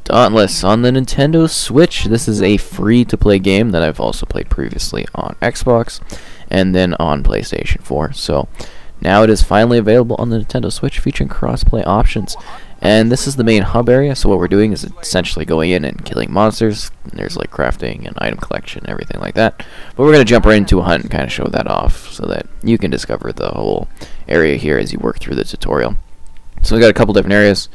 Dauntless on the Nintendo Switch. This is a free-to-play game that I've also played previously on Xbox and then on PlayStation 4. So now it is finally available on the Nintendo Switch, featuring crossplay options. And this is the main hub area, so what we're doing is essentially going in and killing monsters. There's like crafting and item collection and everything like that. But we're going to jump right into a hunt and kind of show that off so that you can discover the whole area here as you work through the tutorial. So we got a couple different areas.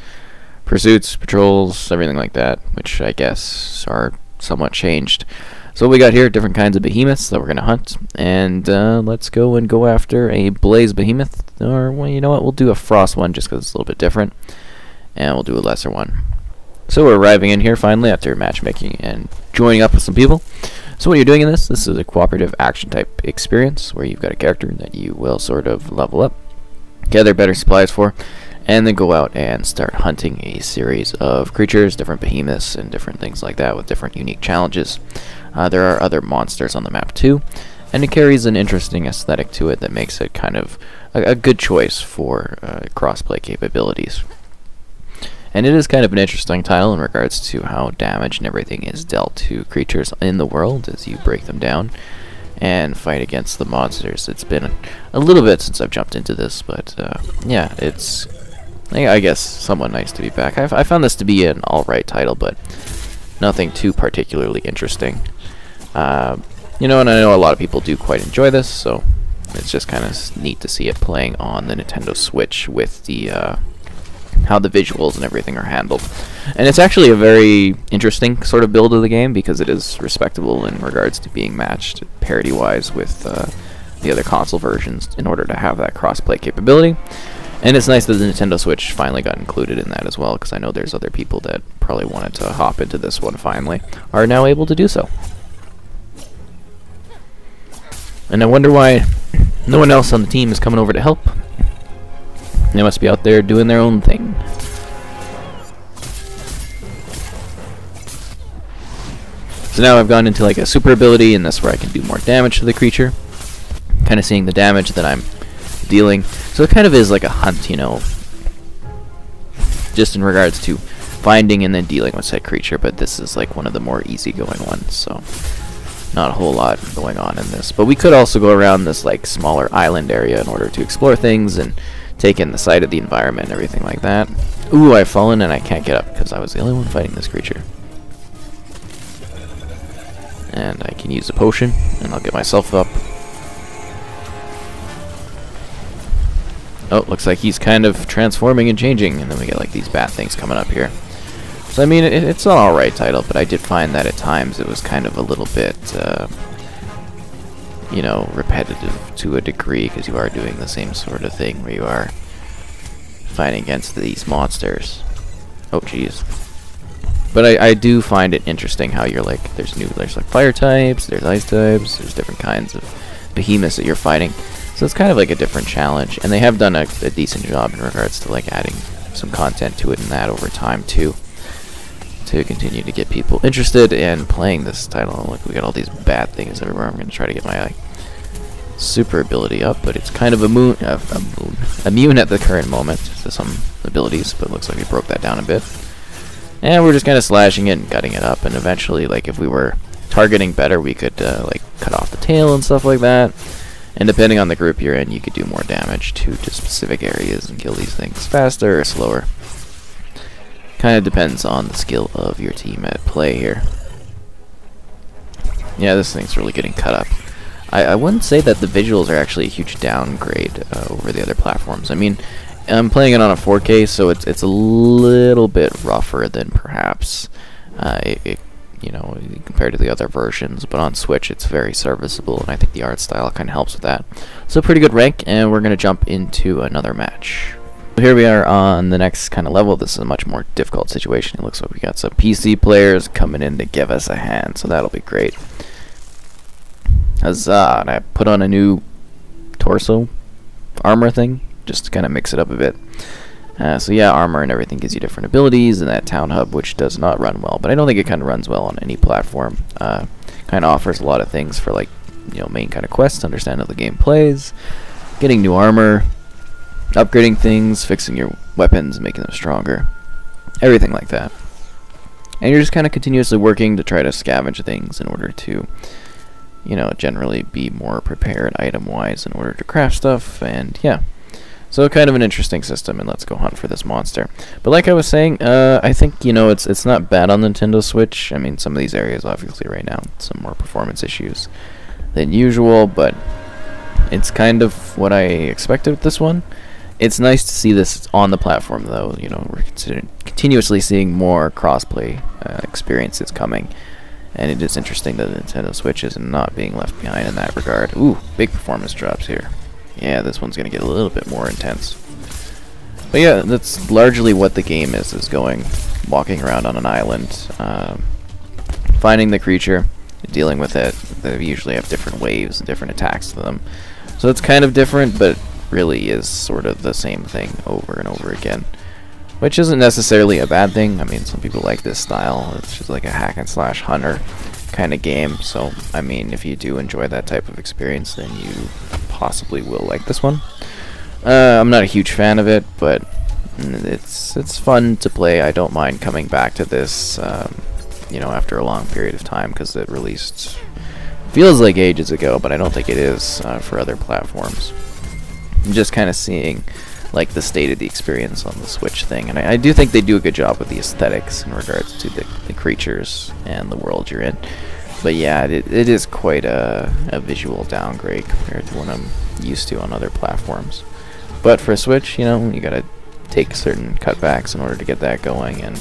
Pursuits, patrols, everything like that, which I guess are somewhat changed. So what we got here, different kinds of behemoths that we're going to hunt, and let's go after a blaze behemoth, or well, you know what, we'll do a frost one just because it's a little bit different, and we'll do a lesser one. So we're arriving in here finally after matchmaking and joining up with some people. So what you're doing in this is a cooperative action type experience where you've got a character that you will sort of level up, gather better supplies for, and then go out and start hunting a series of creatures, different behemoths and different things like that with different unique challenges. There are other monsters on the map too, and it carries an interesting aesthetic to it that makes it kind of a good choice for crossplay capabilities. And it is kind of an interesting title in regards to how damage and everything is dealt to creatures in the world as you break them down and fight against the monsters. It's been a little bit since I've jumped into this, but yeah, it's I guess somewhat nice to be back. I found this to be an alright title, but nothing too particularly interesting. You know, and I know a lot of people do quite enjoy this, so it's just kind of neat to see it playing on the Nintendo Switch with the how the visuals and everything are handled. And it's actually a very interesting sort of build of the game because it is respectable in regards to being matched parity-wise with the other console versions in order to have that cross-play capability. And it's nice that the Nintendo Switch finally got included in that as well, because I know there's other people that probably wanted to hop into this one finally, are now able to do so. And I wonder why no one else on the team is coming over to help. They must be out there doing their own thing. So now I've gone into like a super ability, and that's where I can do more damage to the creature. Kind of seeing the damage that I'm dealing. So it kind of is like a hunt, you know, just in regards to finding and then dealing with said creature, but this is like one of the more easygoing ones, so not a whole lot going on in this. But we could also go around this like smaller island area in order to explore things and take in the sight of the environment and everything like that. Ooh, I've fallen and I can't get up because I was the only one fighting this creature. And I can use a potion and I'll get myself up. Oh, looks like he's kind of transforming and changing, and then we get like these bad things coming up here. So I mean, it's an alright title, but I did find that at times it was kind of a little bit, you know, repetitive to a degree, because you are doing the same sort of thing where you are fighting against these monsters. Oh, jeez. But I do find it interesting how you're like, there's like fire types, there's ice types, there's different kinds of behemoths that you're fighting. So it's kind of like a different challenge, and they have done a decent job in regards to like adding some content to it and that over time too, to continue to get people interested in playing this title. Look, we got all these bad things everywhere. I'm going to try to get my super ability up, but it's kind of immune at the current moment to some abilities, but it looks like we broke that down a bit. And we're just kind of slashing it and cutting it up, and eventually, like, if we were targeting better, we could like cut off the tail and stuff like that. And depending on the group you're in, you could do more damage to specific areas and kill these things faster or slower. Kind of depends on the skill of your team at play here. Yeah, this thing's really getting cut up. I wouldn't say that the visuals are actually a huge downgrade over the other platforms. I mean, I'm playing it on a 4K, so it's a little bit rougher than perhaps you know, compared to the other versions, but on Switch it's very serviceable, and I think the art style kind of helps with that. So pretty good rank, and we're going to jump into another match. Here we are on the next kind of level. This is a much more difficult situation. It looks like we got some PC players coming in to give us a hand, so that'll be great. Huzzah! And I put on a new torso armor thing, just to kind of mix it up a bit. So yeah, armor and everything gives you different abilities, and that town hub, which does not run well, but I don't think it kind of runs well on any platform. Kind of offers a lot of things for, like, you know, main kind of quests to understand how the game plays, getting new armor, upgrading things, fixing your weapons, making them stronger, everything like that. And you're just kind of continuously working to try to scavenge things in order to, you know, generally be more prepared item-wise in order to craft stuff, and yeah. So kind of an interesting system, and let's go hunt for this monster. But like I was saying, I think, you know, it's not bad on Nintendo Switch. I mean, some of these areas, obviously, right now, some more performance issues than usual, but it's kind of what I expected with this one. It's nice to see this on the platform, though. You know, we're continuously seeing more crossplay experiences coming, and it is interesting that the Nintendo Switch is not being left behind in that regard. Ooh, big performance drops here. Yeah, this one's going to get a little bit more intense. But yeah, that's largely what the game is going, walking around on an island, finding the creature, dealing with it. They usually have different waves and different attacks to them. So it's kind of different, but really is sort of the same thing over and over again. Which isn't necessarily a bad thing. I mean, some people like this style. It's just like a hack and slash hunter kind of game. So, I mean, if you do enjoy that type of experience, then you possibly will like this one. I'm not a huge fan of it, but it's fun to play. I don't mind coming back to this, you know, after a long period of time, because it released, feels like ages ago, but I don't think it is for other platforms. I'm just kind of seeing like the state of the experience on the Switch thing, and I do think they do a good job with the aesthetics in regards to the creatures and the world you're in. But yeah, it is quite a visual downgrade compared to what I'm used to on other platforms. But for Switch, you know, you gotta take certain cutbacks in order to get that going, and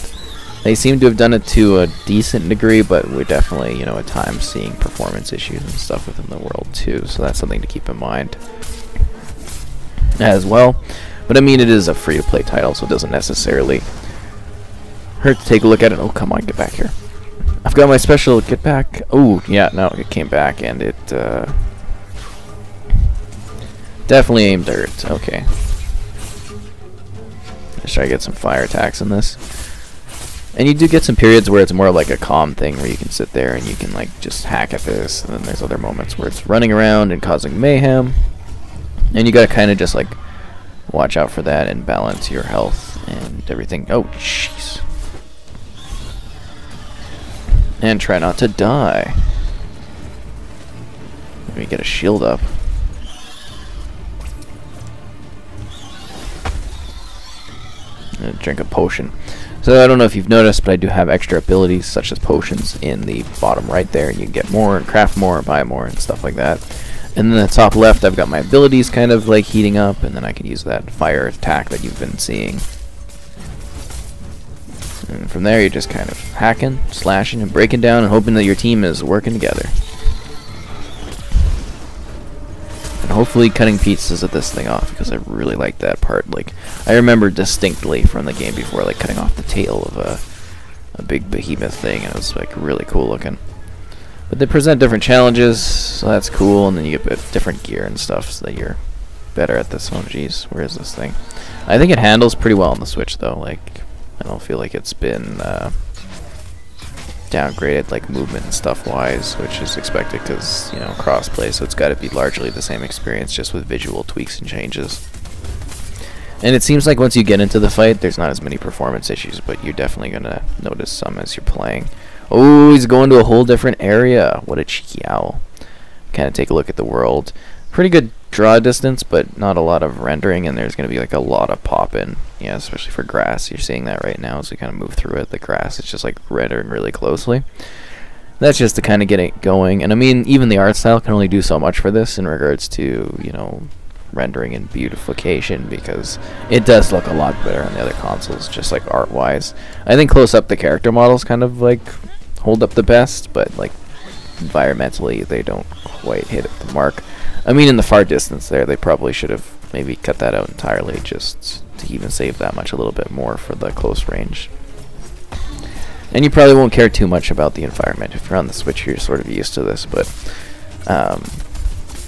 they seem to have done it to a decent degree, but we're definitely, you know, at times seeing performance issues and stuff within the world too, so that's something to keep in mind as well. But I mean, it is a free-to-play title, so it doesn't necessarily hurt to take a look at it. Oh, come on, get back here. I've got my special, get back. Oh, yeah, no, it came back, and it definitely aimed dirt. Okay. Let's try to get some fire attacks in this. And you do get some periods where it's more like a calm thing, where you can sit there and you can like just hack at this, and then there's other moments where it's running around and causing mayhem. And you gotta kind of just like watch out for that and balance your health and everything. Oh, jeez. And try not to die. Let me get a shield up. And drink a potion. So I don't know if you've noticed, but I do have extra abilities such as potions in the bottom right there. You can get more and craft more, buy more and stuff like that. And then the top left, I've got my abilities kind of like heating up, and then I can use that fire attack that you've been seeing. And from there, you're just kind of hacking, slashing, and breaking down, and hoping that your team is working together. And hopefully cutting pieces of this thing off, because I really like that part. Like, I remember distinctly from the game before, like cutting off the tail of a big behemoth thing, and it was like really cool looking. But they present different challenges, so that's cool, and then you get different gear and stuff so that you're better at this. Oh jeez, where is this thing? I think it handles pretty well on the Switch though. Like, I don't feel like it's been downgraded like movement and stuff wise, which is expected because, you know, crossplay, so it's got to be largely the same experience, just with visual tweaks and changes. And it seems like once you get into the fight, there's not as many performance issues, but you're definitely gonna notice some as you're playing. Oh, he's going to a whole different area. What a cheeky owl. Kind of take a look at the world. Pretty good draw distance, but not a lot of rendering, and there's going to be like a lot of pop-in. Yeah, especially for grass. You're seeing that right now as we kind of move through it. The grass is just like rendering really closely. That's just to kind of get it going. And I mean, even the art style can only do so much for this in regards to, you know, rendering and beautification, because it does look a lot better on the other consoles, just like art-wise. I think close up the character models kind of like hold up the best, but like environmentally they don't quite hit the mark. I mean, in the far distance there, they probably should have maybe cut that out entirely, just to even save that much a little bit more for the close range. And you probably won't care too much about the environment. If you're on the Switch, you're sort of used to this, but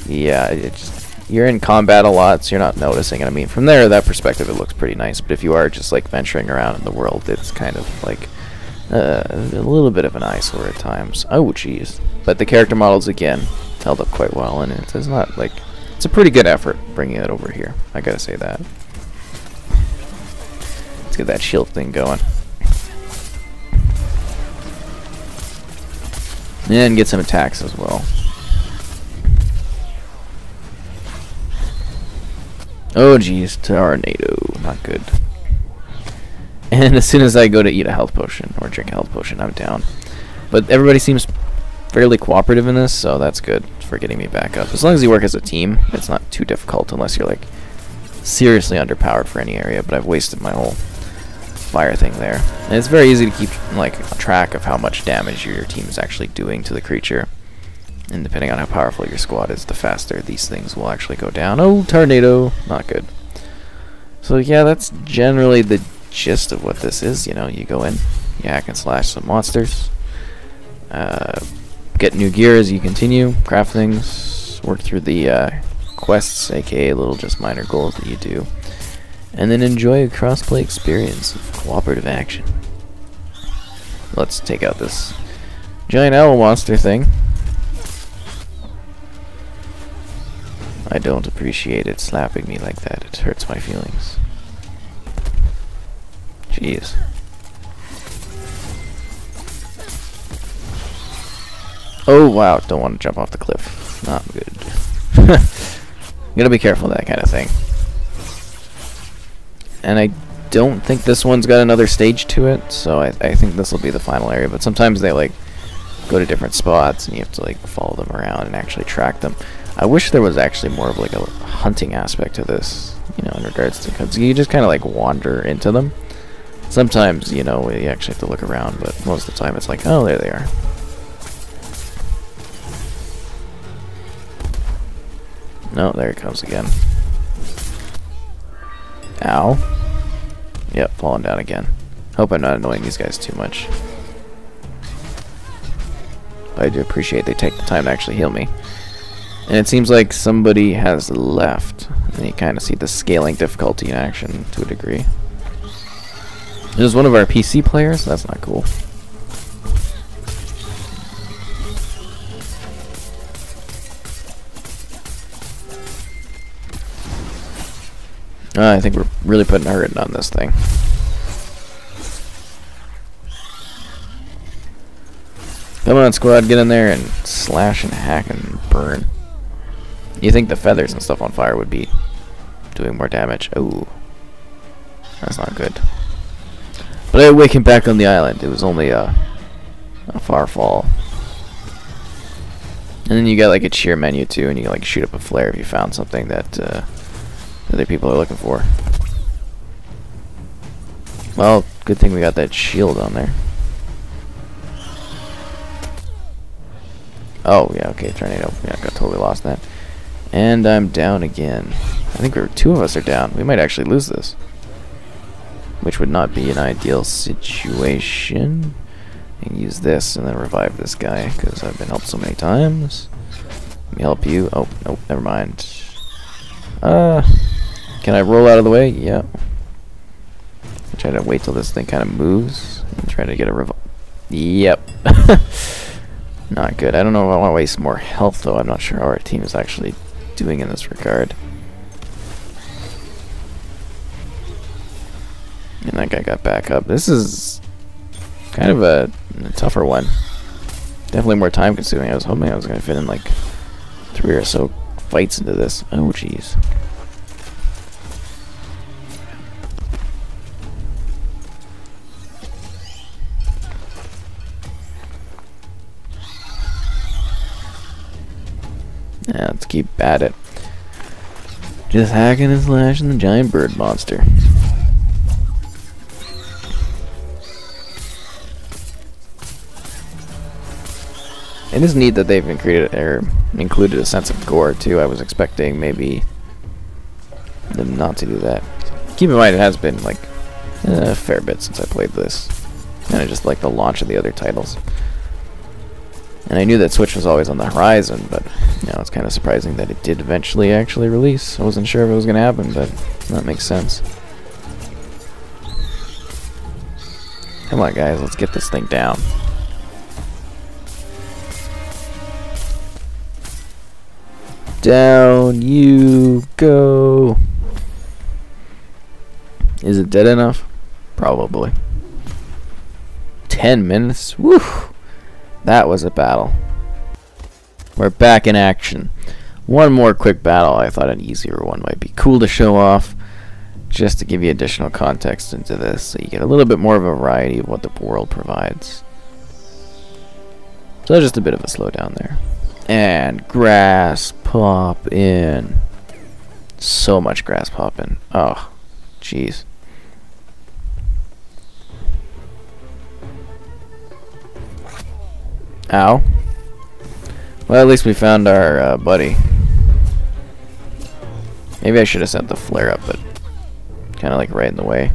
yeah, you're in combat a lot, so you're not noticing it. I mean, from there, that perspective, it looks pretty nice, but if you are just like venturing around in the world, it's kind of like a little bit of an eyesore at times. Oh, jeez. But the character models, again, held up quite well, and it's not like, it's a pretty good effort bringing it over here. I gotta say that. Let's get that shield thing going. And get some attacks as well. Oh geez, tornado, not good. And as soon as I go to eat a health potion or drink a health potion, I'm down. But everybody seems fairly cooperative in this, so that's good for getting me back up. As long as you work as a team, it's not too difficult unless you're like seriously underpowered for any area. But I've wasted my whole fire thing there. And it's very easy to keep like track of how much damage your team is actually doing to the creature. And depending on how powerful your squad is, the faster these things will actually go down. Oh, tornado, not good. So yeah, that's generally the gist of what this is. You know, you go in, you hack and slash some monsters, get new gear as you continue, craft things, work through the quests, aka little just minor goals that you do, and then enjoy a crossplay experience of cooperative action. Let's take out this giant owl monster thing. I don't appreciate it slapping me like that. It hurts my feelings. Jeez. Oh wow, don't want to jump off the cliff. Not good. Gotta be careful of that kind of thing. And I don't think this one's got another stage to it, so I think this will be the final area. But sometimes they like go to different spots and you have to like follow them around and actually track them. I wish there was actually more of like a hunting aspect to this, you know, in regards to, because you just kind of like wander into them. Sometimes, you know, you actually have to look around, but most of the time it's like, oh, there they are. No, there it comes again. Ow. Yep, falling down again. Hope I'm not annoying these guys too much. I do appreciate they take the time to actually heal me. And it seems like somebody has left. And you kind of see the scaling difficulty in action to a degree. It was one of our PC players? That's not cool. I think we're really putting a hurting on this thing. Come on, squad, get in there and slash and hack and burn. You think the feathers and stuff on fire would be doing more damage. Oh, that's not good. But I wake him back on the island. It was only a far fall. And then you got like a cheer menu too, and you can like shoot up a flare if you found something that other people are looking for. Well, good thing we got that shield on there. Oh yeah, okay, tornado. Yeah, got totally lost that. And I'm down again. I think two of us are down. We might actually lose this, which would not be an ideal situation. And use this and then revive this guy because I've been helped so many times. Let me help you. Oh, nope, never mind. Can I roll out of the way? Yeah. I try to wait till this thing kind of moves and try to get a revive. Yep. Not good. I don't know if I want to waste more health though. I'm not sure how our team is actually doing in this regard. And that guy got back up. This is kind of a tougher one. Definitely more time consuming. I was hoping I was going to fit in like 3 or so fights into this. Oh jeez. Yeah, let's keep at it. Just hacking and slashing the giant bird monster. It is neat that they've included a sense of gore too. I was expecting maybe them not to do that. Keep in mind it has been like a fair bit since I played this. Kind of just like the launch of the other titles. And I knew that Switch was always on the horizon, but you know, it's kind of surprising that it did eventually actually release. I wasn't sure if it was going to happen, but that makes sense. Come on guys, let's get this thing down. Down you go. Is it dead enough? Probably. 10 minutes? Woo! That was a battle. We're back in action. One more quick battle. I thought an easier one might be cool to show off, just to give you additional context into this, so you get a little bit more of a variety of what the world provides. So just a bit of a slowdown there. And grass pop in. So much grass popping. Oh, jeez. Ow. Well, at least we found our buddy. Maybe I should have sent the flare up, but kind of like right in the way.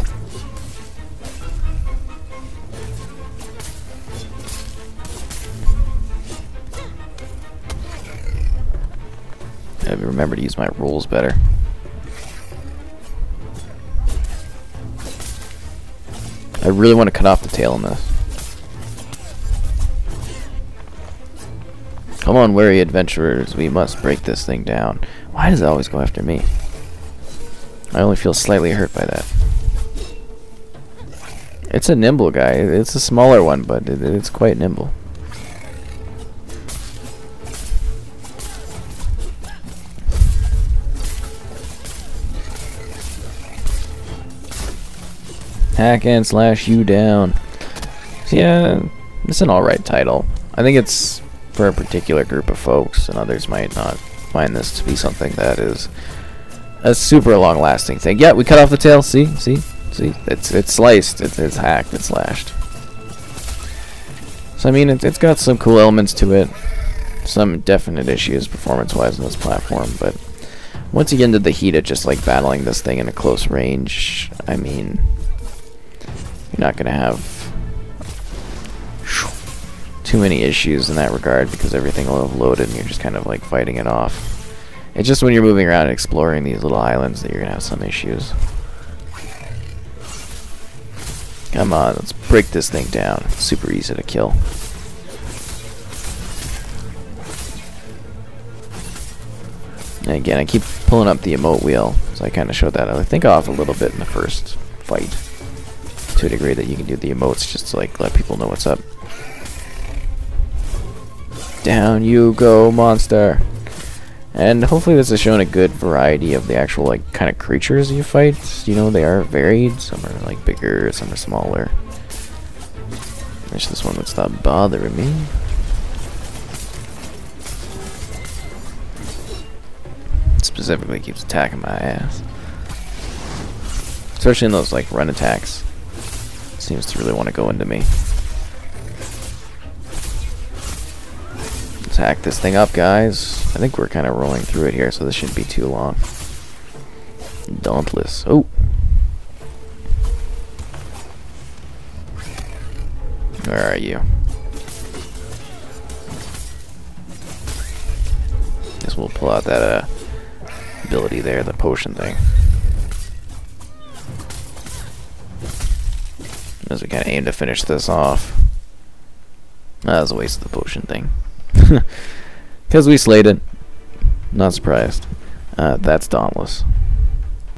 I gotta remember to use my rules better. I really want to cut off the tail in this. Come on, wary adventurers, we must break this thing down. Why does it always go after me? I only feel slightly hurt by that. It's a nimble guy. It's a smaller one, but it's quite nimble. Hack and slash you down. So yeah, it's an alright title. I think it's for a particular group of folks, and others might not find this to be something that is a super long-lasting thing. Yeah, we cut off the tail. See, it's sliced, it's hacked, it's slashed. So I mean, it's got some cool elements to it, some definite issues performance-wise on this platform, but once you get into the heat of just like battling this thing in a close range, I mean, you're not gonna have too many issues in that regard, because everything will have loaded and you're just kind of like fighting it off. It's just when you're moving around and exploring these little islands that you're gonna have some issues. Come on, let's break this thing down. It's super easy to kill. And again, I keep pulling up the emote wheel, so I kind of showed that I think off a little bit in the first fight, to a degree that you can do the emotes just to like let people know what's up. Down you go, monster. And hopefully this has shown a good variety of the actual like kind of creatures you fight. You know, they are varied. Some are like bigger, some are smaller. I wish this one would stop bothering me. Specifically keeps attacking my ass. Especially in those like run attacks. Seems to really want to go into me. Let's hack this thing up, guys. I think we're kind of rolling through it here, so this shouldn't be too long. Dauntless. Oh. Where are you? Guess we'll pull out that ability there, the potion thing. As we kind of aim to finish this off. That was a waste of the potion thing. Because we slayed it. Not surprised. That's Dauntless.